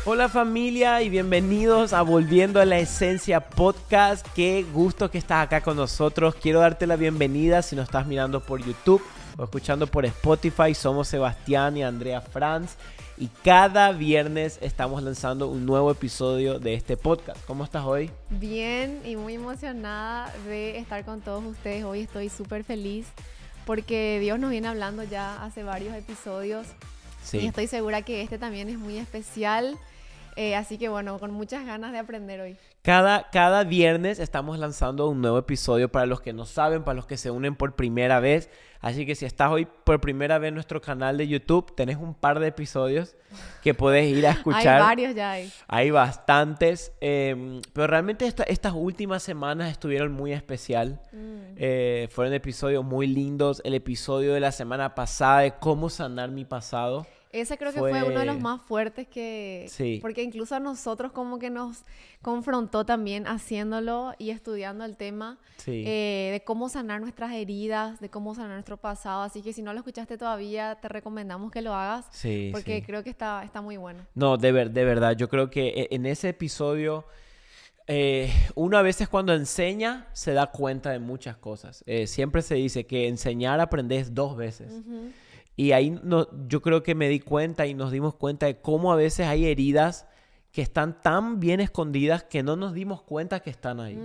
Hola familia y bienvenidos a Volviendo a la Esencia Podcast. Qué gusto que estás acá con nosotros. Quiero darte la bienvenida si nos estás mirando por YouTube o escuchando por Spotify. Somos Sebastián y Andrea Franz y cada viernes estamos lanzando un nuevo episodio de este podcast. ¿Cómo estás hoy? Bien y muy emocionada de estar con todos ustedes. Hoy estoy súper feliz porque Dios nos viene hablando ya hace varios episodios. Sí. Y estoy segura que este también es muy especial. Así que bueno, con muchas ganas de aprender hoy. Cada viernes estamos lanzando un nuevo episodio para los que no saben, para los que se unen por primera vez. Así que si estás hoy por primera vez en nuestro canal de YouTube, tenés un par de episodios que puedes ir a escuchar. Hay varios ya hay. Hay bastantes, pero realmente estas últimas semanas estuvieron muy especial. Fueron episodios muy lindos. El episodio de la semana pasada de cómo sanar mi pasado. Ese creo que fue uno de los más fuertes que... Sí. Porque incluso a nosotros como que nos confrontó también haciéndolo y estudiando el tema Sí. de cómo sanar nuestras heridas, de cómo sanar nuestro pasado. Así que si no lo escuchaste todavía, te recomendamos que lo hagas. Sí, porque sí. creo que está muy bueno. No, de verdad, yo creo que en ese episodio uno a veces cuando enseña se da cuenta de muchas cosas. Siempre se dice que enseñar aprendes 2 veces. Uh-huh. Y ahí yo creo que me di cuenta y nos dimos cuenta de cómo a veces hay heridas que están tan bien escondidas que no nos dimos cuenta que están ahí.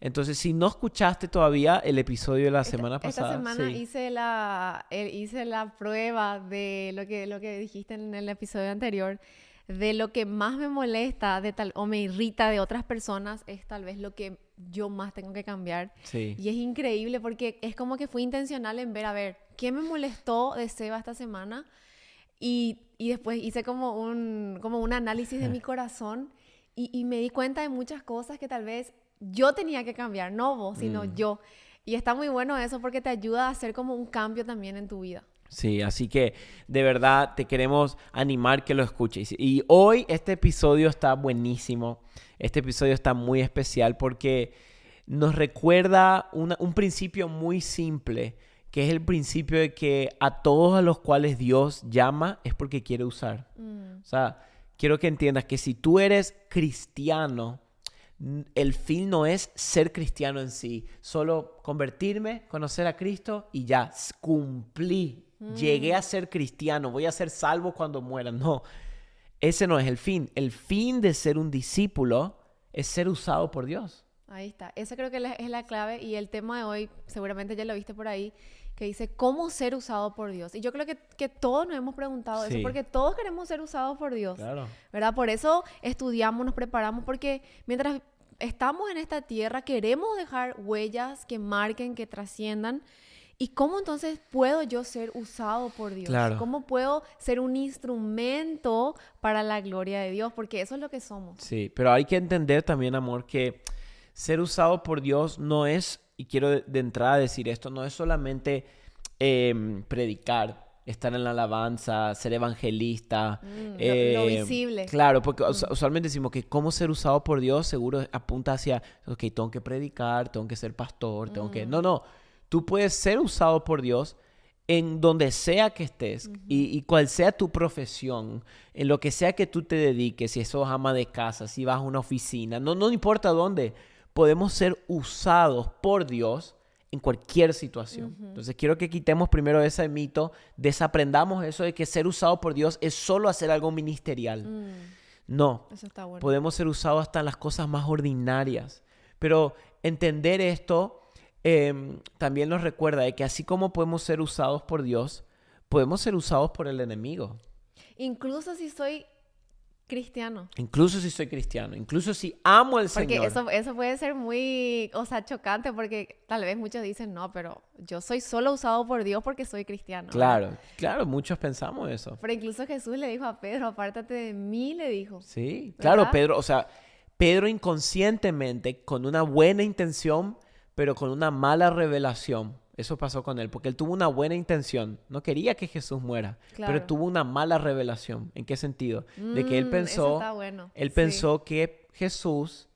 Entonces, si no escuchaste todavía el episodio de la semana pasada... Esta semana sí. hice la prueba de lo que dijiste en el episodio anterior. De lo que más me molesta o me irrita de otras personas es tal vez lo que yo más tengo que cambiar. Sí. Y es increíble porque es como que fui intencional en ver, a ver, ¿qué me molestó de Seba esta semana? Y después hice como un análisis de mi corazón y me di cuenta de muchas cosas que tal vez yo tenía que cambiar, no vos, sino yo. Y está muy bueno eso porque te ayuda a hacer como un cambio también en tu vida. Sí, así que de verdad te queremos animar que lo escuches. Y hoy este episodio está buenísimo. Este episodio está muy especial porque nos recuerda un principio muy simple, que es el principio de que a todos a los cuales Dios llama es porque quiere usar. O sea, quiero que entiendas que si tú eres cristiano, el fin no es ser cristiano en sí, solo convertirme, conocer a Cristo y ya, cumplí. Llegué a ser cristiano, voy a ser salvo cuando muera. No, ese no es el fin. El fin de ser un discípulo es ser usado por Dios. Ahí está. Esa creo que es la clave y el tema de hoy, seguramente ya lo viste por ahí, que dice cómo ser usado por Dios. Y yo creo que todos nos hemos preguntado Sí. eso, porque todos queremos ser usados por Dios. Claro. ¿Verdad? Por eso estudiamos, nos preparamos, porque mientras estamos en esta tierra queremos dejar huellas que marquen, que trasciendan. ¿Y cómo entonces puedo yo ser usado por Dios? Claro. ¿Cómo puedo ser un instrumento para la gloria de Dios? Porque eso es lo que somos. Sí, pero hay que entender también, amor, que ser usado por Dios no es, y quiero de entrada decir esto, no es solamente predicar, estar en la alabanza, ser evangelista. Lo visible. Claro, porque usualmente decimos que cómo ser usado por Dios seguro apunta hacia, ok, tengo que predicar, tengo que ser pastor, tengo que... No. Tú puedes ser usado por Dios en donde sea que estés y cual sea tu profesión, en lo que sea que tú te dediques, si sos ama de casa, si vas a una oficina, no importa dónde, podemos ser usados por Dios en cualquier situación. Entonces quiero que quitemos primero ese mito, desaprendamos eso de que ser usado por Dios es solo hacer algo ministerial. No, Eso está bueno. podemos ser usados hasta en las cosas más ordinarias, pero entender esto... también nos recuerda de que así como podemos ser usados por Dios, podemos ser usados por el enemigo. Incluso si soy cristiano. Incluso si soy cristiano, incluso si amo al Porque Señor. eso puede ser muy, chocante porque tal vez muchos dicen, no, pero yo soy solo usado por Dios porque soy cristiano. Claro, muchos pensamos eso. Pero incluso Jesús le dijo a Pedro, apártate de mí, le dijo. Sí, ¿verdad? claro, Pedro inconscientemente, con una buena intención, pero con una mala revelación. Eso pasó con él, porque él tuvo una buena intención. No quería que Jesús muera, Claro. pero tuvo una mala revelación. ¿En qué sentido? De que él Eso pensó, está bueno. él Sí. pensó que Jesús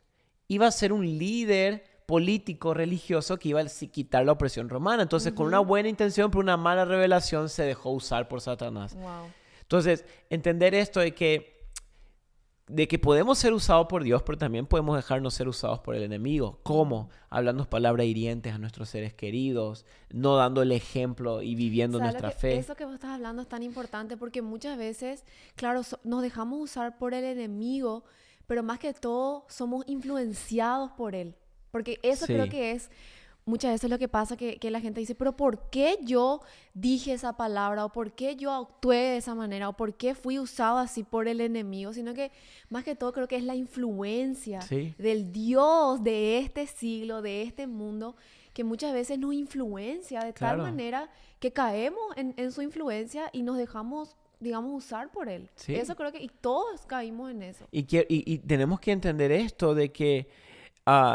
iba a ser un líder político, religioso, que iba a quitar la opresión romana. Entonces, con una buena intención, pero una mala revelación, se dejó usar por Satanás. Wow. Entonces, entender esto de que de que podemos ser usados por Dios, pero también podemos dejarnos ser usados por el enemigo. ¿Cómo? Hablando palabras hirientes a nuestros seres queridos, no dando el ejemplo y viviendo nuestra fe. Eso que vos estás hablando es tan importante porque muchas veces, claro, nos dejamos usar por el enemigo, pero más que todo somos influenciados por él. Porque eso creo que es muchas veces lo que pasa, que la gente dice, pero ¿por qué yo dije esa palabra? ¿O por qué yo actué de esa manera? ¿O por qué fui usado así por el enemigo? Sino que más que todo creo que es la influencia del Dios de este siglo, de este mundo, que muchas veces nos influencia de tal manera que caemos en su influencia y nos dejamos, digamos, usar por él. Sí. Eso creo que, y todos caímos en eso. Y tenemos que entender esto de que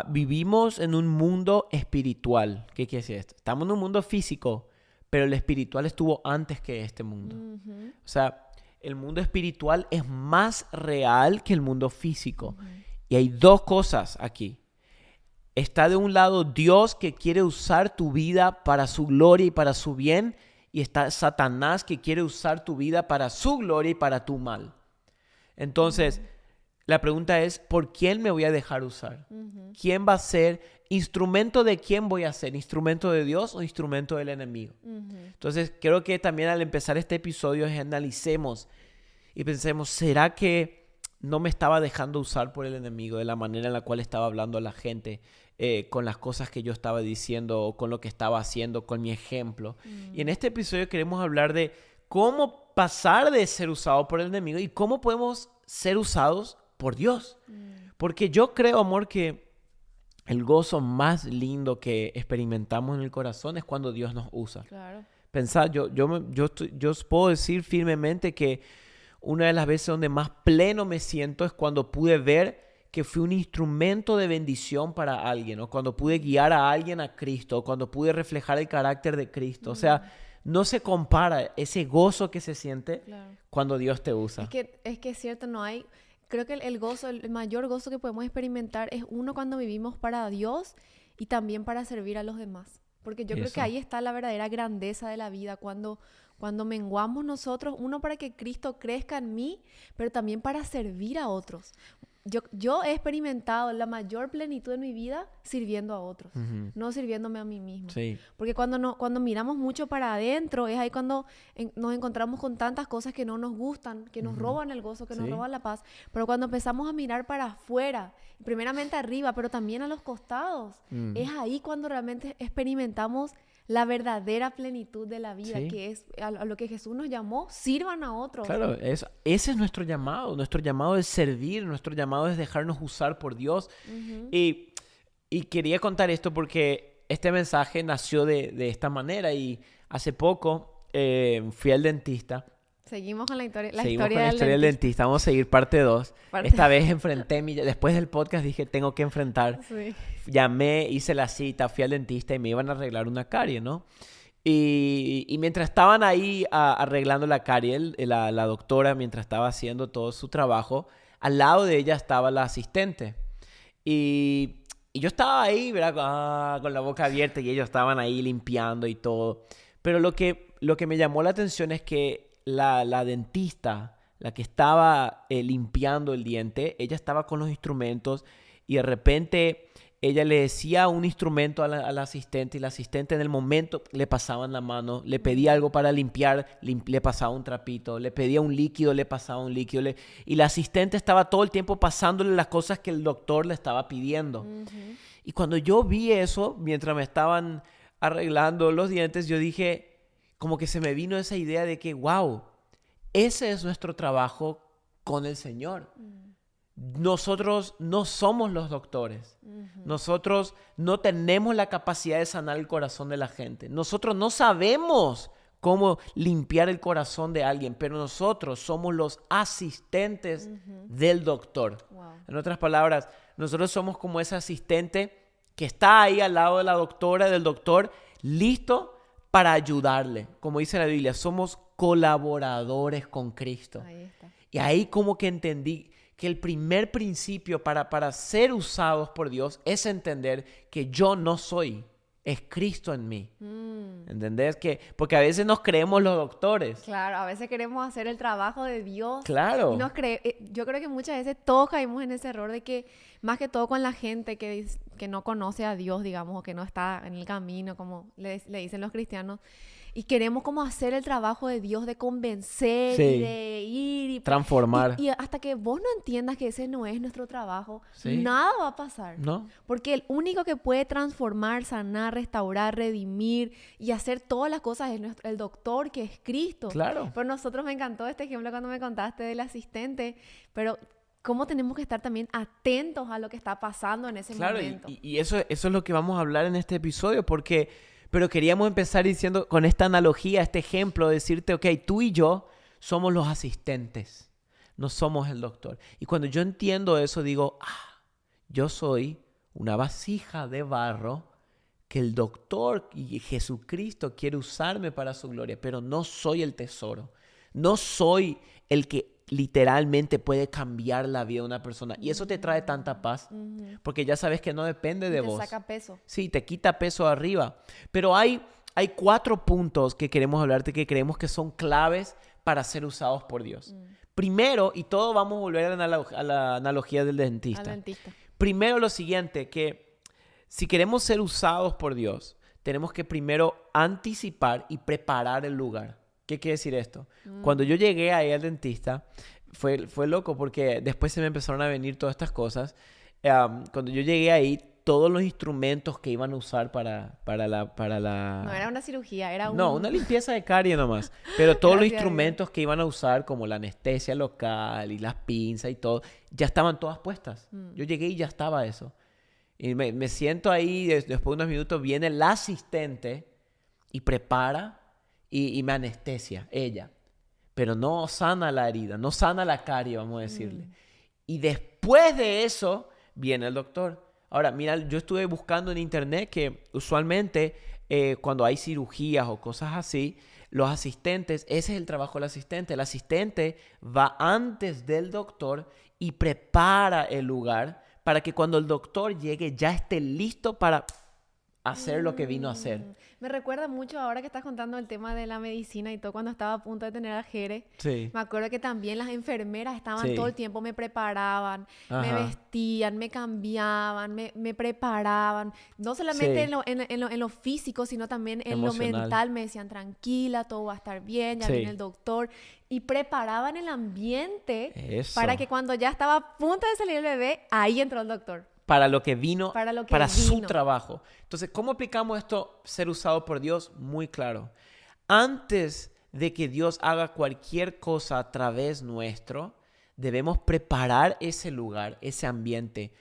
vivimos en un mundo espiritual. ¿Qué quiere decir esto? Estamos en un mundo físico, pero el espiritual estuvo antes que este mundo. Uh-huh. O sea, el mundo espiritual es más real que el mundo físico. Uh-huh. Y hay dos cosas aquí. Está de un lado Dios, que quiere usar tu vida para su gloria y para su bien, y está Satanás, que quiere usar tu vida para su gloria y para tu mal. Entonces, la pregunta es, ¿por quién me voy a dejar usar? Uh-huh. ¿Quién va a ser? ¿Instrumento de quién voy a ser? ¿Instrumento de Dios o instrumento del enemigo? Uh-huh. Entonces, creo que también al empezar este episodio analicemos y pensemos, ¿será que no me estaba dejando usar por el enemigo de la manera en la cual estaba hablando a la gente, con las cosas que yo estaba diciendo o con lo que estaba haciendo, con mi ejemplo? Uh-huh. Y en este episodio queremos hablar de cómo pasar de ser usado por el enemigo y cómo podemos ser usados por Dios. Porque yo creo, amor, que el gozo más lindo que experimentamos en el corazón es cuando Dios nos usa. Claro. Pensad, yo puedo decir firmemente que una de las veces donde más pleno me siento es cuando pude ver que fui un instrumento de bendición para alguien, o cuando pude guiar a alguien a Cristo, o cuando pude reflejar el carácter de Cristo. O sea, no se compara ese gozo que se siente cuando Dios te usa. Es que es cierto, no hay... Creo que el gozo, el mayor gozo que podemos experimentar es uno cuando vivimos para Dios y también para servir a los demás. Porque yo creo que ahí está la verdadera grandeza de la vida, cuando menguamos nosotros, uno para que Cristo crezca en mí, pero también para servir a otros. Yo he experimentado la mayor plenitud de mi vida sirviendo a otros, uh-huh, no sirviéndome a mí mismo. Sí. Porque cuando miramos mucho para adentro, es ahí cuando nos encontramos con tantas cosas que no nos gustan, que nos uh-huh roban el gozo, que nos roban la paz. Pero cuando empezamos a mirar para afuera, primeramente arriba, pero también a los costados, uh-huh, es ahí cuando realmente experimentamos la verdadera plenitud de la vida, que es a lo que Jesús nos llamó, sirvan a otros. Claro, ese es nuestro llamado es servir, nuestro llamado es dejarnos usar por Dios. Uh-huh. Y quería contar esto porque este mensaje nació de esta manera, y hace poco fui al dentista. Seguimos con la historia del dentista. Vamos a seguir parte 2. Esta vez enfrenté después del podcast dije, tengo que enfrentar. Sí. Llamé, hice la cita, fui al dentista y me iban a arreglar una carie, ¿no? Y mientras estaban ahí arreglando la carie, la doctora, mientras estaba haciendo todo su trabajo, al lado de ella estaba la asistente. Y yo estaba ahí, ¿verdad? Con la boca abierta, y ellos estaban ahí limpiando y todo. Pero lo que me llamó la atención es que la dentista, la que estaba limpiando el diente, ella estaba con los instrumentos, y de repente ella le decía un instrumento a la asistente, y la asistente en el momento le pasaban la mano, le pedía algo para limpiar, le pasaba un trapito, le pedía un líquido, le pasaba un líquido, y la asistente estaba todo el tiempo pasándole las cosas que el doctor le estaba pidiendo. Uh-huh. Y cuando yo vi eso, mientras me estaban arreglando los dientes, yo dije, como que se me vino esa idea de que, wow, ese es nuestro trabajo con el Señor. Nosotros no somos los doctores. Uh-huh. Nosotros no tenemos la capacidad de sanar el corazón de la gente. Nosotros no sabemos cómo limpiar el corazón de alguien, pero nosotros somos los asistentes uh-huh del doctor. Wow. En otras palabras, nosotros somos como ese asistente que está ahí al lado de la doctora, del doctor, listo para ayudarle. Como dice la Biblia, somos colaboradores con Cristo. Ahí está. Y ahí como que entendí que el primer principio para ser usados por Dios es entender que yo no soy es Cristo en mí. ¿Entendés? Porque a veces nos creemos los doctores. Claro, a veces queremos hacer el trabajo de Dios. Claro. Yo creo que muchas veces todos caímos en ese error de que, más que todo con la gente que no conoce a Dios, digamos, o que no está en el camino, como le dicen los cristianos, y queremos como hacer el trabajo de Dios, de convencer Sí. y de ir y Transformar. Y hasta que vos no entiendas que ese no es nuestro trabajo, Sí. nada va a pasar. ¿No? Porque el único que puede transformar, sanar, restaurar, redimir y hacer todas las cosas es el doctor, que es Cristo. Claro. Pero nosotros me encantó este ejemplo cuando me contaste del asistente, pero cómo tenemos que estar también atentos a lo que está pasando en ese Claro, momento. y eso es lo que vamos a hablar en este episodio, pero queríamos empezar diciendo con esta analogía, este ejemplo, decirte, ok, tú y yo somos los asistentes, no somos el doctor. Y cuando yo entiendo eso, digo, yo soy una vasija de barro que el doctor y Jesucristo quiere usarme para su gloria, pero no soy el tesoro, no soy el que literalmente puede cambiar la vida de una persona. Y eso te trae tanta paz, porque ya sabes que no depende de Te vos. saca peso. Sí, te quita peso arriba. Pero hay 4 puntos que queremos hablarte que creemos que son claves para ser usados por Dios. Primero, y todo vamos a volver a la analogía del dentista. Al dentista. Primero lo siguiente, que si queremos ser usados por Dios, tenemos que primero anticipar y preparar el lugar. ¿Qué quiere decir esto? Cuando yo llegué ahí al dentista, fue loco porque después se me empezaron a venir todas estas cosas. Cuando yo llegué ahí, todos los instrumentos que iban a usar para la... No era una cirugía, era No, una limpieza de carie nomás. Pero todos los Gracias a Dios. instrumentos que iban a usar, como la anestesia local y las pinzas y todo, ya estaban todas puestas. Yo llegué y ya estaba eso. Y me siento ahí, después de unos minutos viene la asistente y prepara y me anestesia, ella. Pero no sana la herida, no sana la carie, vamos a decirle. Y después de eso viene el doctor. Ahora, mira, yo estuve buscando en internet que usualmente cuando hay cirugías o cosas así, los asistentes, ese es el trabajo del asistente. El asistente va antes del doctor y prepara el lugar para que cuando el doctor llegue ya esté listo para hacer lo que vino a hacer. Me recuerda mucho ahora que estás contando el tema de la medicina y todo, cuando estaba a punto de tener a Jere. Sí. Me acuerdo que también las enfermeras estaban Sí. todo el tiempo, me preparaban, me Ajá. vestían, me cambiaban, me preparaban. No solamente Sí. en lo físico, sino también en lo Emocional. mental. Me decían, tranquila, todo va a estar bien, ya Sí. viene el doctor. Y preparaban el ambiente Eso. para que cuando ya estaba a punto de salir el bebé, ahí entró el doctor. Para lo que vino, Para su vino. trabajo. Entonces, ¿cómo aplicamos esto, ser usado por Dios? Muy claro. Antes de que Dios haga cualquier cosa a través nuestro, debemos preparar ese lugar, ese ambiente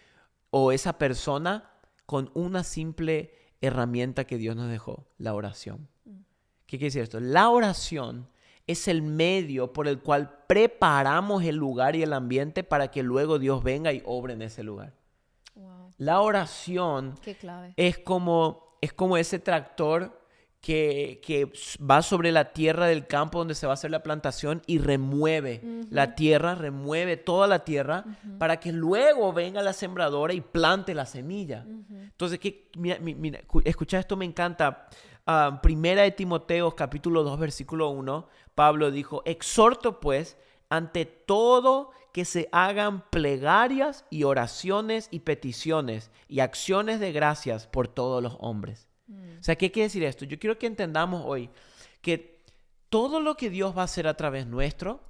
o esa persona con una simple herramienta que Dios nos dejó, la oración. ¿Qué quiere decir esto? La oración es el medio por el cual preparamos el lugar y el ambiente para que luego Dios venga y obre en ese lugar. Wow, La oración qué clave. es como ese tractor que va sobre la tierra del campo donde se va a hacer la plantación y remueve la tierra, remueve toda la tierra para que luego venga la sembradora y plante la semilla. Entonces, mira, escucha esto, me encanta. Primera de Timoteo, capítulo 2, versículo 1, Pablo dijo, exhorto pues, ante todo que se hagan plegarias y oraciones y peticiones y acciones de gracias por todos los hombres. O sea, ¿qué quiere decir esto? Yo quiero que entendamos hoy que todo lo que Dios va a hacer a través nuestro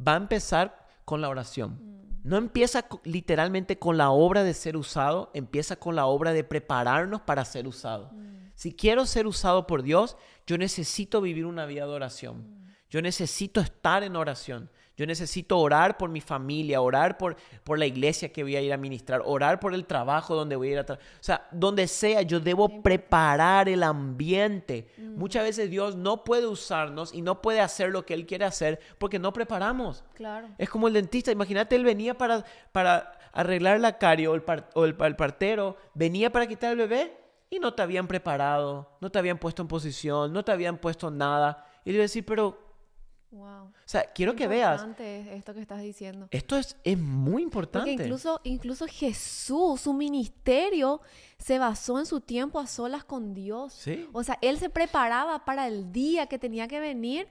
va a empezar con la oración. No empieza literalmente con la obra de ser usado, empieza con la obra de prepararnos para ser usado. Si quiero ser usado por Dios, yo necesito vivir una vida de oración. Yo necesito estar en oración. Yo necesito orar por mi familia, orar por la iglesia que voy a ir a ministrar, orar por el trabajo donde voy a ir a trabajar. O sea, donde sea, yo debo preparar el ambiente. Muchas veces Dios no puede usarnos y no puede hacer lo que Él quiere hacer porque no preparamos. Claro. Es como el dentista. Imagínate, él venía para arreglar la carie o el partero, venía para quitar el bebé y no te habían preparado, no te habían puesto en posición, no te habían puesto nada. Y le iba a decir, pero Wow. O sea, quiero que veas, Importante es esto que estás diciendo. esto es muy importante. Porque incluso Jesús, su ministerio, se basó en su tiempo a solas con Dios. Sí. O sea, él se preparaba para el día que tenía que venir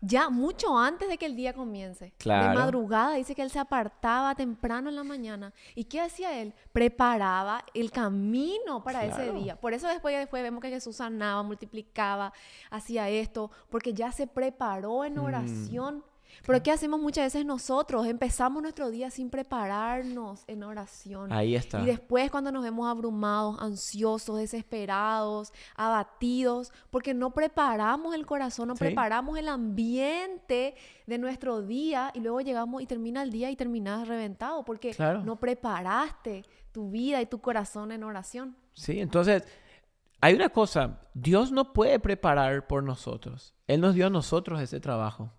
ya mucho antes de que el día comience. Claro. De madrugada, dice que él se apartaba temprano en la mañana. ¿Y qué hacía él? Preparaba el camino para ese Claro. día. Por eso después vemos que Jesús sanaba, multiplicaba, hacía esto, porque ya se preparó en oración. Pero ¿qué hacemos muchas veces nosotros? Empezamos nuestro día sin prepararnos en oración. Ahí está. Y después cuando nos vemos abrumados, ansiosos, desesperados, abatidos, porque no preparamos el corazón, no Sí. preparamos el ambiente de nuestro día y luego llegamos y termina el día y terminas reventado porque Claro. no preparaste tu vida y tu corazón en oración. Sí, entonces, hay una cosa, Dios no puede preparar por nosotros. Él nos dio a nosotros ese trabajo.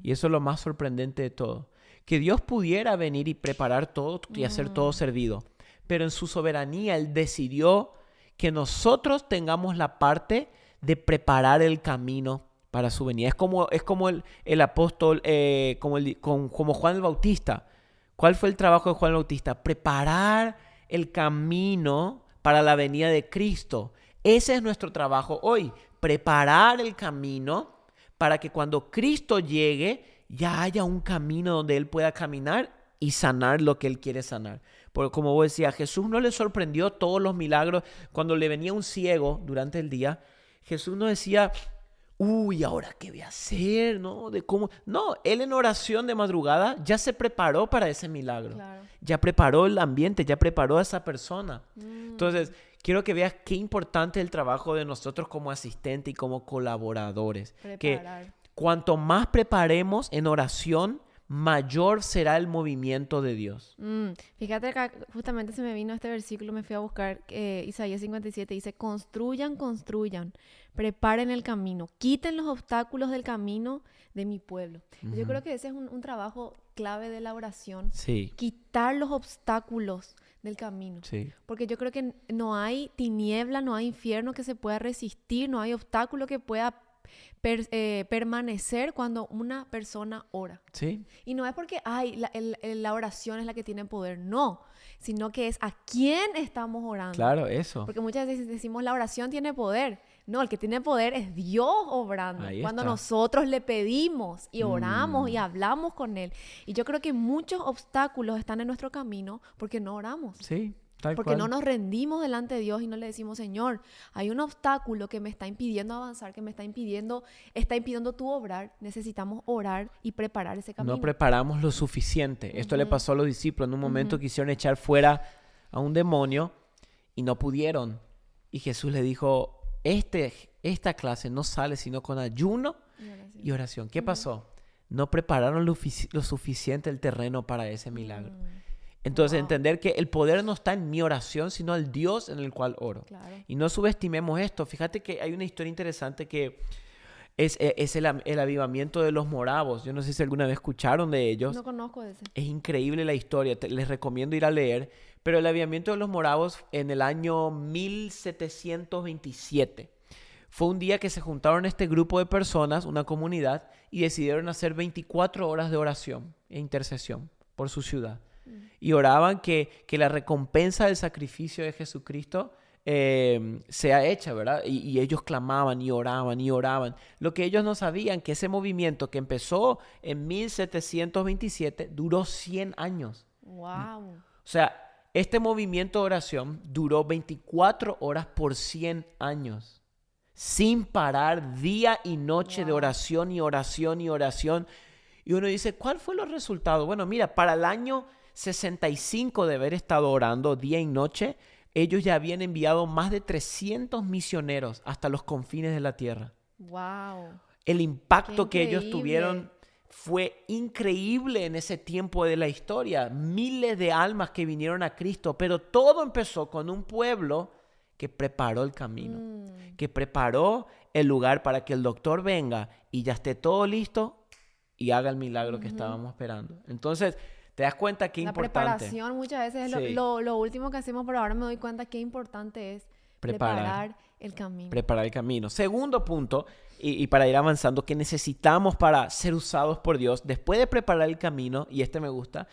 Y eso es lo más sorprendente de todo. Que Dios pudiera venir y preparar todo y hacer todo servido. Pero en su soberanía, Él decidió que nosotros tengamos la parte de preparar el camino para su venida. Es como el apóstol, como Juan el Bautista. ¿Cuál fue el trabajo de Juan el Bautista? Preparar el camino para la venida de Cristo. Ese es nuestro trabajo hoy. Preparar el camino para que cuando Cristo llegue ya haya un camino donde Él pueda caminar y sanar lo que Él quiere sanar. Porque como vos decías, a Jesús no le sorprendió todos los milagros. Cuando le venía un ciego durante el día, Jesús no decía, uy, ¿ahora qué voy a hacer? ¿No? No, Él en oración de madrugada ya se preparó para ese milagro. Claro. Ya preparó el ambiente, ya preparó a esa persona. Entonces, quiero que veas qué importante es el trabajo de nosotros como asistentes y como colaboradores. Preparar. Que cuanto más preparemos en oración, mayor será el movimiento de Dios. Fíjate que justamente se me vino este versículo, me fui a buscar Isaías 57, dice, construyan, preparen el camino, quiten los obstáculos del camino de mi pueblo. Yo creo que ese es un trabajo clave de la oración, Sí, quitar los obstáculos del camino. sí. Porque yo creo que no hay tiniebla, no hay infierno que se pueda resistir, no hay obstáculo que pueda permanecer cuando una persona ora. Sí, Y no es porque la oración es la que tiene poder, no, sino que es a quién estamos orando. claro, eso. Porque muchas veces decimos la oración tiene poder. No, el que tiene poder es Dios obrando. Ahí Cuando está. nosotros le pedimos y oramos y hablamos con Él. Y yo creo que muchos obstáculos están en nuestro camino porque no oramos. Sí, tal Porque cual. no nos rendimos delante de Dios y no le decimos, Señor, hay un obstáculo que me está impidiendo avanzar, que me está impidiendo tu obrar. Necesitamos orar y preparar ese camino. No preparamos lo suficiente. Esto le pasó a los discípulos. En un momento quisieron echar fuera a un demonio y no pudieron. Y Jesús le dijo, esta clase no sale sino con ayuno y oración. ¿Qué pasó? No prepararon lo suficiente el terreno para ese milagro. Entonces, entender que el poder no está en mi oración, sino el Dios en el cual oro. Claro. Y no subestimemos esto. Fíjate que hay una historia interesante que es el avivamiento de los moravos. Yo no sé si alguna vez escucharon de ellos. No conozco ese. Es increíble la historia. Les recomiendo ir a leer. Pero el avivamiento de los moravos en el año 1727 fue un día que se juntaron este grupo de personas, una comunidad, y decidieron hacer 24 horas de oración e intercesión por su ciudad. Y oraban que la recompensa del sacrificio de Jesucristo sea hecha, ¿verdad? Y ellos clamaban y oraban y oraban. Lo que ellos no sabían, que ese movimiento que empezó en 1727 duró 100 años. Wow. O sea, este movimiento de oración duró 24 horas por 100 años. Sin parar, día y noche de oración y oración y oración. Y uno dice, ¿cuál fue los resultados? Bueno, mira, para el año 65 de haber estado orando día y noche, ellos ya habían enviado más de 300 misioneros hasta los confines de la tierra. Wow. El impacto Qué que ellos increíble. tuvieron fue increíble en ese tiempo de la historia. Miles de almas que vinieron a Cristo, pero todo empezó con un pueblo que preparó el camino, que preparó el lugar para que el doctor venga y ya esté todo listo y haga el milagro que estábamos esperando. Entonces, te das cuenta qué La importante. preparación muchas veces es Sí. lo último que hacemos, pero ahora me doy cuenta qué importante es Preparar. preparar el camino. Preparar el camino. Segundo punto, y para ir avanzando, que necesitamos para ser usados por Dios, después de preparar el camino, y este me gusta,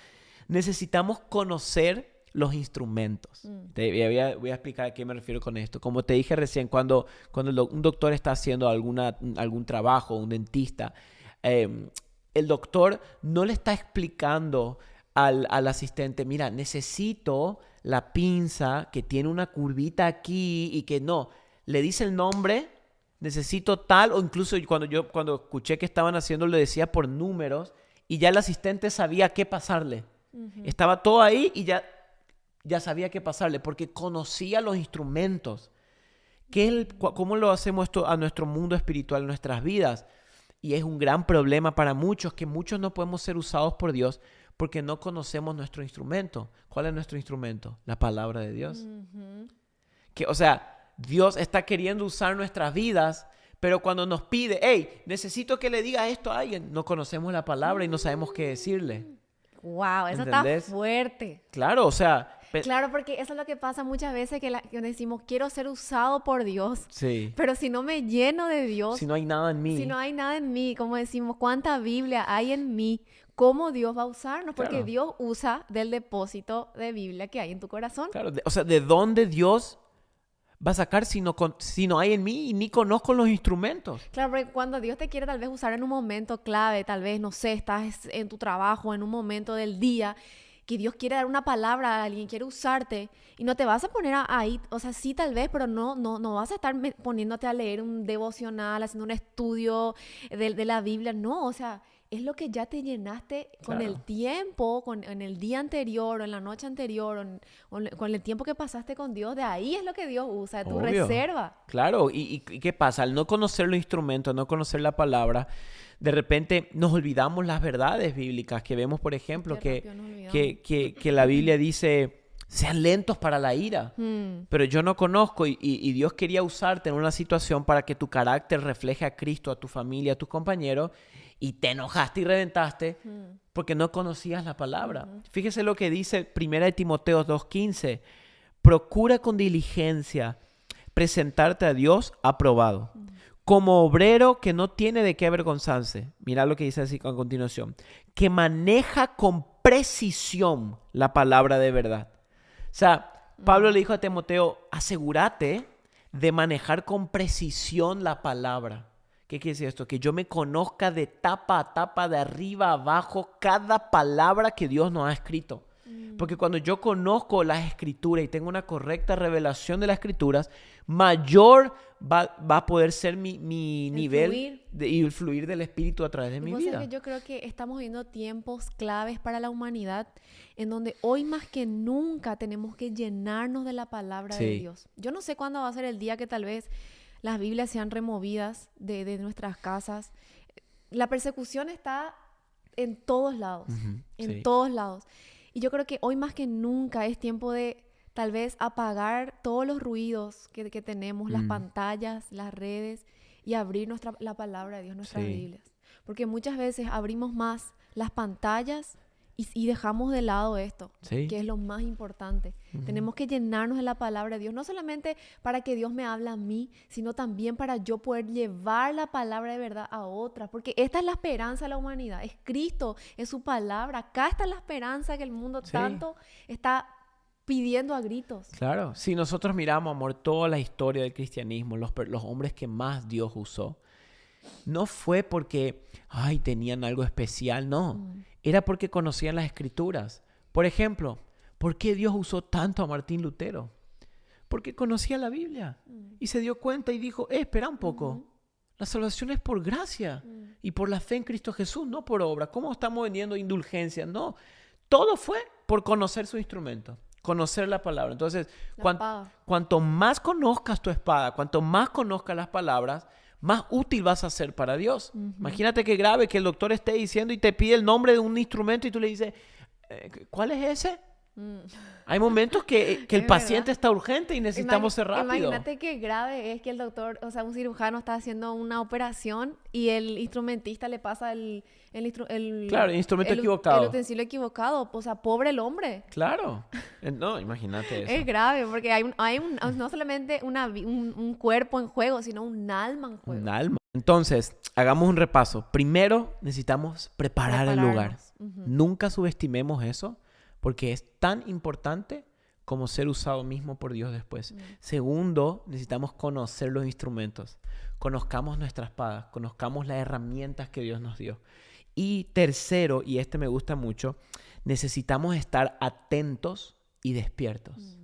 necesitamos conocer los instrumentos. Voy a explicar a qué me refiero con esto. Como te dije recién, cuando un doctor está haciendo algún trabajo, un dentista, el doctor no le está explicando al asistente, mira, necesito la pinza que tiene una curvita aquí y que no. Le dice el nombre, necesito tal, o incluso cuando escuché que estaban haciendo, le decía por números y ya el asistente sabía qué pasarle. Estaba todo ahí y ya sabía qué pasarle porque conocía los instrumentos. ¿Cómo lo hacemos esto a nuestro mundo espiritual, en nuestras vidas? Y es un gran problema para muchos, que muchos no podemos ser usados por Dios porque no conocemos nuestro instrumento. ¿Cuál es nuestro instrumento? La palabra de Dios. O sea, Dios está queriendo usar nuestras vidas, pero cuando nos pide, hey, necesito que le diga esto a alguien, no conocemos la palabra y no sabemos qué decirle. Wow, eso ¿Entendés? está fuerte. Claro, o sea... Claro, porque eso es lo que pasa muchas veces, que decimos, quiero ser usado por Dios. Sí. Pero si no me lleno de Dios, si no hay nada en mí. Si no hay nada en mí, como decimos, ¿cuánta Biblia hay en mí? ¿Cómo Dios va a usarnos? Porque Claro. Dios usa del depósito de Biblia que hay en tu corazón. Claro, o sea, ¿de dónde Dios va a sacar si no hay en mí y ni conozco los instrumentos? Claro, porque cuando Dios te quiere tal vez usar en un momento clave, tal vez, no sé, estás en tu trabajo, en un momento del día, que Dios quiere dar una palabra a alguien, quiere usarte, y no te vas a poner ahí, o sea, sí tal vez, pero no vas a estar poniéndote a leer un devocional, haciendo un estudio de la Biblia, no, o sea, es lo que ya te llenaste con Claro. el tiempo, en el día anterior, o en la noche anterior, con el tiempo que pasaste con Dios, de ahí es lo que Dios usa, de tu Obvio. reserva. Claro, ¿y qué pasa? Al no conocer los instrumentos, no conocer la palabra, de repente nos olvidamos las verdades bíblicas que vemos, por ejemplo, Qué rápido nos olvidamos. que la Biblia dice, sean lentos para la ira. Pero yo no conozco y Dios quería usarte en una situación para que tu carácter refleje a Cristo, a tu familia, a tus compañeros, y te enojaste y reventaste porque no conocías la palabra. Fíjese lo que dice 1 Timoteo 2:15. Procura con diligencia presentarte a Dios aprobado, como obrero que no tiene de qué avergonzarse. Mira lo que dice así a continuación. Que maneja con precisión la palabra de verdad. O sea, Pablo le dijo a Timoteo, asegúrate de manejar con precisión la palabra. ¿Qué quiere decir esto? Que yo me conozca de tapa a tapa, de arriba a abajo, cada palabra que Dios nos ha escrito. Porque cuando yo conozco las escrituras y tengo una correcta revelación de las escrituras, mayor va a poder ser mi nivel y el fluir del Espíritu a través de mi vida. Que yo creo que estamos viviendo tiempos claves para la humanidad, en donde hoy más que nunca tenemos que llenarnos de la palabra de Dios. Yo no sé cuándo va a ser el día que tal vez las Biblias sean removidas de nuestras casas. La persecución está en todos lados, en todos lados. Y yo creo que hoy más que nunca es tiempo de tal vez apagar todos los ruidos que tenemos, las pantallas, las redes, y abrir la palabra de Dios, nuestras Biblias. Porque muchas veces abrimos más las pantallas y dejamos de lado esto, que es lo más importante. Tenemos que llenarnos de la palabra de Dios, no solamente para que Dios me hable a mí, sino también para yo poder llevar la palabra de verdad a otras, porque esta es la esperanza de la humanidad, es Cristo, es su palabra. Acá está la esperanza que el mundo tanto está pidiendo a gritos. Claro, si nosotros miramos, amor, toda la historia del cristianismo, los hombres que más Dios usó, no fue porque, tenían algo especial, no. Era porque conocían las escrituras. Por ejemplo, ¿por qué Dios usó tanto a Martín Lutero? Porque conocía la Biblia y se dio cuenta y dijo, espera un poco, la salvación es por gracia y por la fe en Cristo Jesús, no por obra. ¿Cómo estamos vendiendo indulgencia? No, todo fue por conocer su instrumento, conocer la palabra. Entonces, cuanto más conozcas tu espada, cuanto más conozcas las palabras, más útil vas a ser para Dios. Imagínate qué grave que el doctor esté diciendo y te pide el nombre de un instrumento y tú le dices, ¿cuál es ese? Hay momentos que el Es paciente verdad. está urgente y necesitamos ser rápido. Imagínate qué grave es que el doctor, o sea, un cirujano está haciendo una operación y el instrumentista le pasa Claro, el instrumento equivocado. el utensilio equivocado. O sea, pobre el hombre. Claro. No, imagínate eso. Es grave porque no solamente un cuerpo en juego, sino un alma en juego. Un alma. Entonces, hagamos un repaso. Primero, necesitamos preparar el lugar. Prepararnos. Ujú. Nunca subestimemos eso, porque es tan importante como ser usado mismo por Dios después. Segundo, necesitamos conocer los instrumentos. Conozcamos nuestra espada, conozcamos las herramientas que Dios nos dio. Y tercero, y este me gusta mucho, necesitamos estar atentos y despiertos.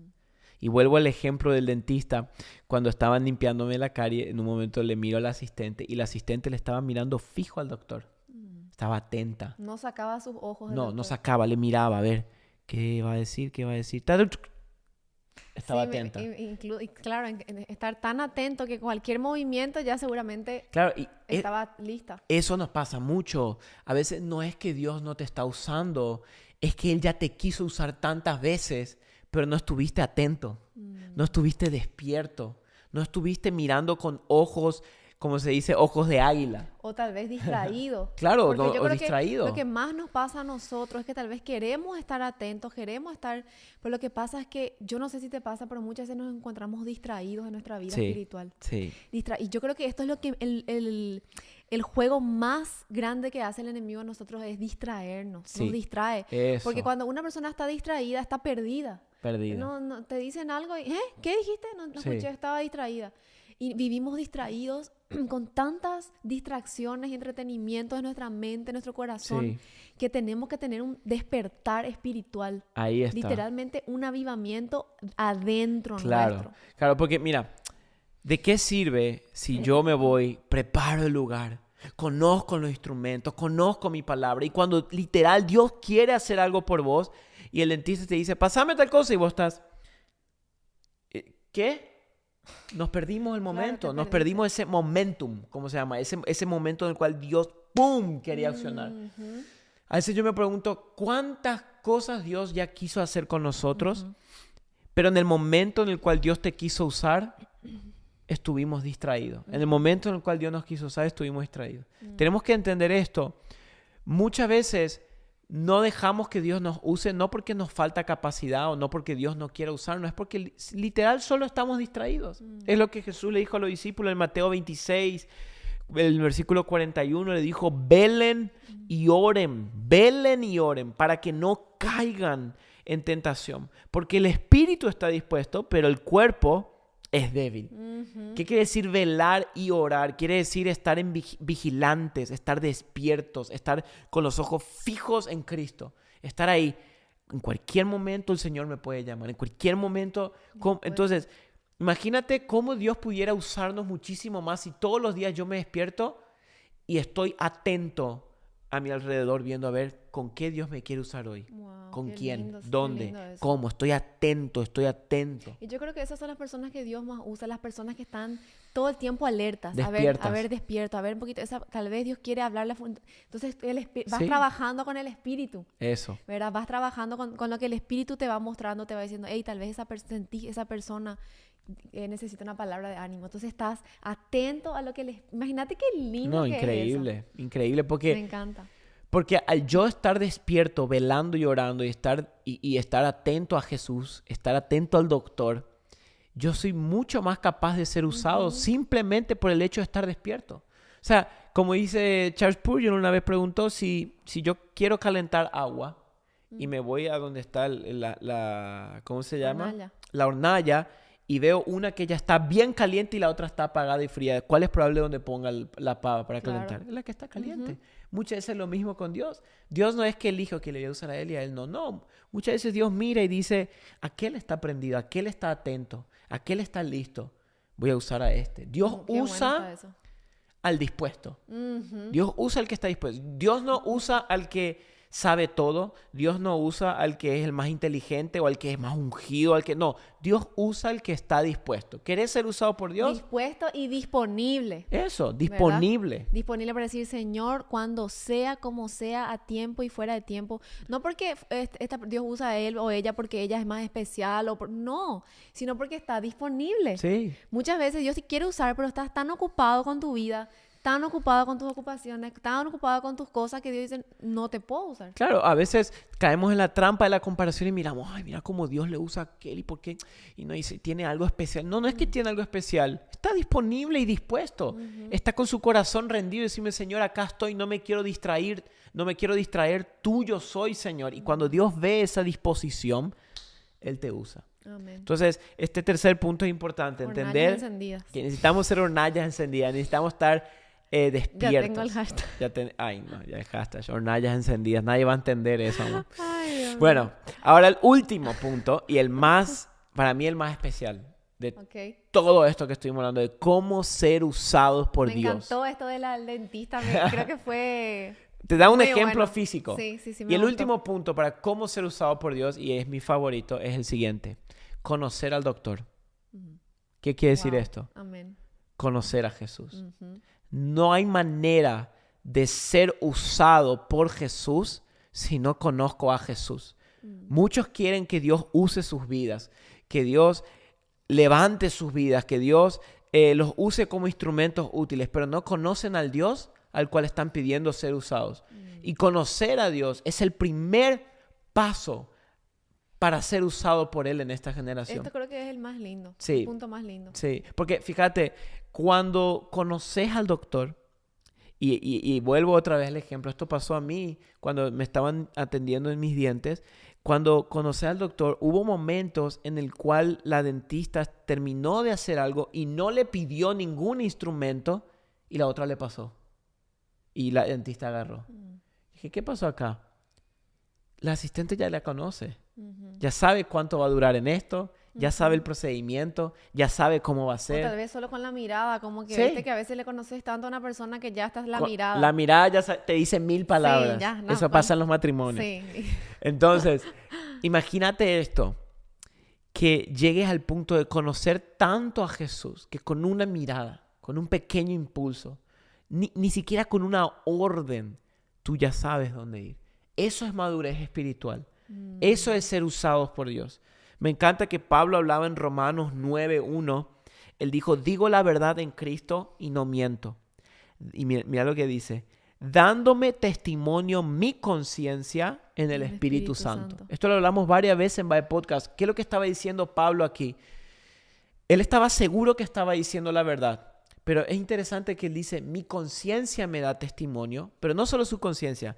Y vuelvo al ejemplo del dentista. Cuando estaban limpiándome la carie, en un momento le miro al asistente y la asistente le estaba mirando fijo al doctor. Estaba atenta. No sacaba sus ojos del No doctor. sacaba, le miraba a ver qué va a decir, qué va a decir. Estaba Sí, atenta. y claro, estar tan atento que cualquier movimiento ya seguramente Claro, y estaba lista. eso nos pasa mucho. A veces no es que Dios no te está usando, es que Él ya te quiso usar tantas veces, pero no estuviste atento, no estuviste despierto, no estuviste mirando con ojos, como se dice, ojos de águila. O tal vez distraído. Claro, Porque no, yo o creo distraído. que lo que más nos pasa a nosotros es que tal vez queremos estar atentos, queremos estar... Pero lo que pasa es que, yo no sé si te pasa, pero muchas veces nos encontramos distraídos en nuestra vida Sí, espiritual. sí. Y yo creo que esto es lo que el juego más grande que hace el enemigo a nosotros es distraernos. Sí, Nos distrae. eso. Porque cuando una persona está distraída, está perdida. Perdida. No, te dicen algo y, ¿qué dijiste? No Sí. escuché, estaba distraída. Y vivimos distraídos con tantas distracciones y entretenimientos en nuestra mente, en nuestro corazón, Sí. que tenemos que tener un despertar espiritual. Ahí está. Literalmente un avivamiento adentro Claro, nuestro. claro, porque mira, ¿de qué sirve si yo me voy, preparo el lugar, conozco los instrumentos, conozco mi palabra y cuando literal Dios quiere hacer algo por vos y el dentista te dice, pasame tal cosa y vos estás, ¿qué? Nos perdimos el momento, te nos perdiste. perdimos ese momentum, ¿cómo se llama? Ese momento en el cual Dios, ¡pum!, quería accionar. Ujú. A veces yo me pregunto, ¿cuántas cosas Dios ya quiso hacer con nosotros? Pero en el momento en el cual Dios te quiso usar, estuvimos distraídos. En el momento en el cual Dios nos quiso usar, estuvimos distraídos. Tenemos que entender esto. Muchas veces no dejamos que Dios nos use, no porque nos falta capacidad o no porque Dios no quiera usarnos, es porque literal solo estamos distraídos. Es lo que Jesús le dijo a los discípulos en Mateo 26, el versículo 41, le dijo, velen y oren para que no caigan en tentación, porque el espíritu está dispuesto, pero el cuerpo es débil. ¿Qué quiere decir velar y orar? Quiere decir estar vigilantes, estar despiertos, estar con los ojos fijos en Cristo, estar ahí. En cualquier momento el Señor me puede llamar, en cualquier momento. Entonces, imagínate cómo Dios pudiera usarnos muchísimo más si todos los días yo me despierto y estoy atento a mi alrededor viendo a ver con qué Dios me quiere usar hoy. Wow, ¿Con qué quién? lindo, qué ¿Dónde? lindo eso. ¿Cómo? Estoy atento. Y yo creo que esas son las personas que Dios más usa, las personas que están todo el tiempo alertas, Despiertas. a ver despierto, a ver un poquito, tal vez Dios quiere hablarle, entonces vas Sí. trabajando con el espíritu, Eso. ¿verdad? Vas trabajando con lo que el espíritu te va mostrando, te va diciendo, hey, tal vez esa persona necesita una palabra de ánimo, entonces estás atento a lo que imagínate qué lindo No, que increíble. Increíble es eso. porque... Me encanta. Porque al yo estar despierto, velando y orando y estar atento a Jesús, estar atento al doctor, yo soy mucho más capaz de ser usado simplemente por el hecho de estar despierto. O sea, como dice Charles Spurgeon, una vez preguntó si yo quiero calentar agua y me voy a donde está ¿cómo se llama? Hornalla. La hornalla y veo una que ya está bien caliente y la otra está apagada y fría. ¿Cuál es probable donde ponga la pava para Claro. calentar? Es la que está caliente. Muchas veces es lo mismo con Dios. Dios no es que elijo que le voy a usar a él y a él no. No, muchas veces Dios mira y dice, aquel está prendido, aquel está atento, aquel está listo. Voy a usar a este. Dios Qué bueno usa está eso. al dispuesto. Ujú. Dios usa al que está dispuesto. Dios no usa al que sabe todo. Dios no usa al que es el más inteligente o al que es más ungido, al que no. Dios usa al que está dispuesto. ¿Querés ser usado por Dios? Dispuesto y disponible. Eso, disponible. ¿Verdad? Disponible para decir, Señor, cuando sea, como sea, a tiempo y fuera de tiempo. No porque Dios usa a él o ella porque ella es más especial, no, sino porque está disponible. Sí. Muchas veces Dios te quiere usar, pero estás tan ocupado con tu vida, tan ocupado con tus ocupaciones, tan ocupado con tus cosas que Dios dice, no te puedo usar. Claro, a veces caemos en la trampa de la comparación y miramos, ay, mira cómo Dios le usa a aquel y por qué, y no dice, tiene algo especial. No, no es que tiene algo especial, está disponible y dispuesto. Está con su corazón rendido y decirme, Señor, acá estoy, no me quiero distraer, tuyo soy, Señor. Y cuando Dios ve esa disposición, Él te usa. Amén. Entonces, este tercer punto es importante, entender que necesitamos ser hornallas encendidas, necesitamos estar despiertos. Ya tengo el hashtag. Ay, no, ya el hashtag, hornallas encendidas, nadie va a entender eso, amor. Ay, Bueno, ahora el último punto y el más, para mí el más especial de todo esto que estuvimos hablando, de cómo ser usados por Dios. Me encantó esto del dentista, creo que fue... Te da un muy ejemplo bueno. físico. Sí, me y el gustó. último punto para cómo ser usado por Dios, y es mi favorito, es el siguiente. Conocer al doctor. ¿Qué quiere decir esto? Amén. Conocer a Jesús. No hay manera de ser usado por Jesús si no conozco a Jesús. Muchos quieren que Dios use sus vidas, que Dios levante sus vidas, que Dios los use como instrumentos útiles, pero no conocen al Dios al cual están pidiendo ser usados. Y conocer a Dios es el primer paso para ser usado por Él en esta generación. Esto creo que es el más lindo, sí, el punto más lindo. Sí, porque fíjate, cuando conoces al doctor, y vuelvo otra vez al ejemplo, esto pasó a mí cuando me estaban atendiendo en mis dientes. Cuando conocí al doctor, hubo momentos en el cual la dentista terminó de hacer algo y no le pidió ningún instrumento y la otra le pasó. Y la dentista agarró. Dije, ¿qué pasó acá? La asistente ya la conoce. Ya sabe cuánto va a durar en esto, ya sabe el procedimiento, ya sabe cómo va a ser. O tal vez solo con la mirada, como que viste que a veces le conoces tanto a una persona que ya estás la mirada. La mirada ya te dice 1000 palabras. Sí, ya, Eso pasa en los matrimonios. Sí. Entonces, imagínate esto, que llegues al punto de conocer tanto a Jesús, que con una mirada, con un pequeño impulso, ni siquiera con una orden, tú ya sabes dónde ir. Eso es madurez espiritual. Eso es ser usados por Dios. Me encanta que Pablo hablaba en Romanos 9:1. Él dijo, digo la verdad en Cristo y no miento. Y mira lo que dice. Dándome testimonio mi conciencia en el Espíritu Santo. Esto lo hablamos varias veces en By Podcast. ¿Qué es lo que estaba diciendo Pablo aquí? Él estaba seguro que estaba diciendo la verdad. Pero es interesante que él dice, mi conciencia me da testimonio, pero no solo su conciencia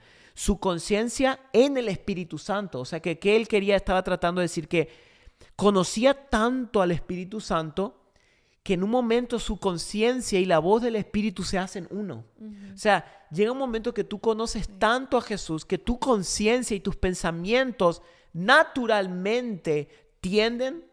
en el Espíritu Santo. O sea, que él estaba tratando de decir que conocía tanto al Espíritu Santo que en un momento su conciencia y la voz del Espíritu se hacen uno. O sea, llega un momento que tú conoces tanto a Jesús que tu conciencia y tus pensamientos naturalmente tienden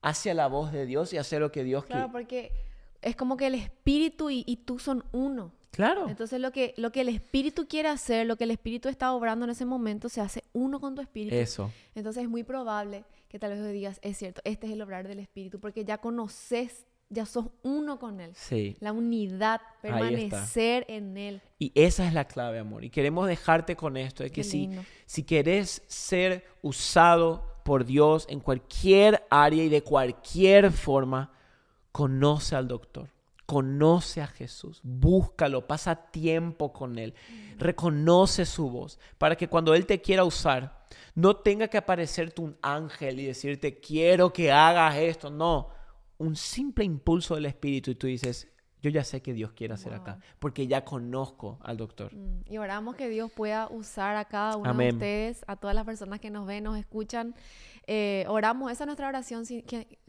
hacia la voz de Dios y hacia lo que Dios quiere. Claro, porque es como que el Espíritu y tú son uno. Claro. Entonces lo que el Espíritu quiere hacer, lo que el Espíritu está obrando en ese momento, se hace uno con tu Espíritu. Eso. Entonces es muy probable que tal vez hoy digas, es cierto, este es el obrar del Espíritu, porque ya conoces, ya sos uno con Él. Sí. La unidad, permanecer en Él. Y esa es la clave, amor. Y queremos dejarte con esto, de que si querés ser usado por Dios en cualquier área y de cualquier forma, conoce al doctor. Conoce a Jesús, búscalo, pasa tiempo con Él, reconoce su voz, para que cuando Él te quiera usar, no tenga que aparecerte un ángel y decirte, quiero que hagas esto. No, un simple impulso del Espíritu y tú dices, yo ya sé que Dios quiere hacer acá, porque ya conozco al doctor. Y oramos que Dios pueda usar a cada uno de ustedes, a todas las personas que nos ven, nos escuchan. Oramos, esa es nuestra oración,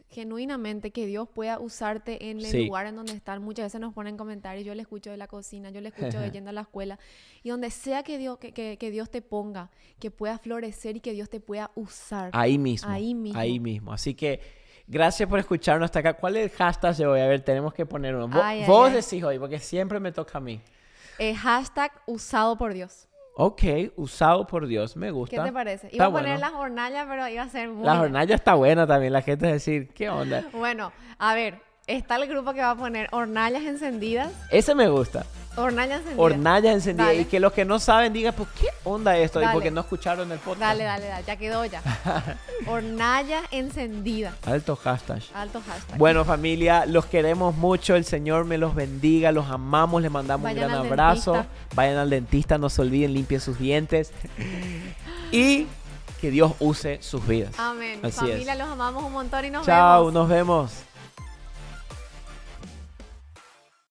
genuinamente, que Dios pueda usarte en el lugar en donde están. Muchas veces nos ponen comentarios, yo le escucho de la cocina, yo le escucho de yendo a la escuela, y donde sea que Dios te ponga, que pueda florecer y que Dios te pueda usar. Ahí mismo. Así que gracias por escucharnos hasta acá. ¿Cuál es el hashtag de hoy? A ver, tenemos que poner uno. Vos decís hoy, porque siempre me toca a mí. Hashtag usado por Dios. Ok, usado por Dios, me ¿Qué gusta. te parece? Está Iba a poner bueno. las hornallas, pero iba a ser muy... La hornalla está buena también, la gente va a decir, ¿qué onda? Bueno, a ver, está el grupo que va a poner hornallas encendidas. Ese me gusta. Hornallas encendidas. Hornalla encendida. Dale. Y que los que no saben digan, pues, ¿qué onda esto? Y Dale. porque no escucharon el podcast. Dale, ya quedó ya. Hornallas encendidas. Alto hashtag. Alto hashtag. Bueno, familia, los queremos mucho. El Señor me los bendiga. Los amamos. Les mandamos Vayan un gran al abrazo. dentista. Vayan al dentista. No se olviden, limpien sus dientes. Y que Dios use sus vidas. Amén. Así Familia, es. los amamos un montón y nos Chao, vemos. nos vemos.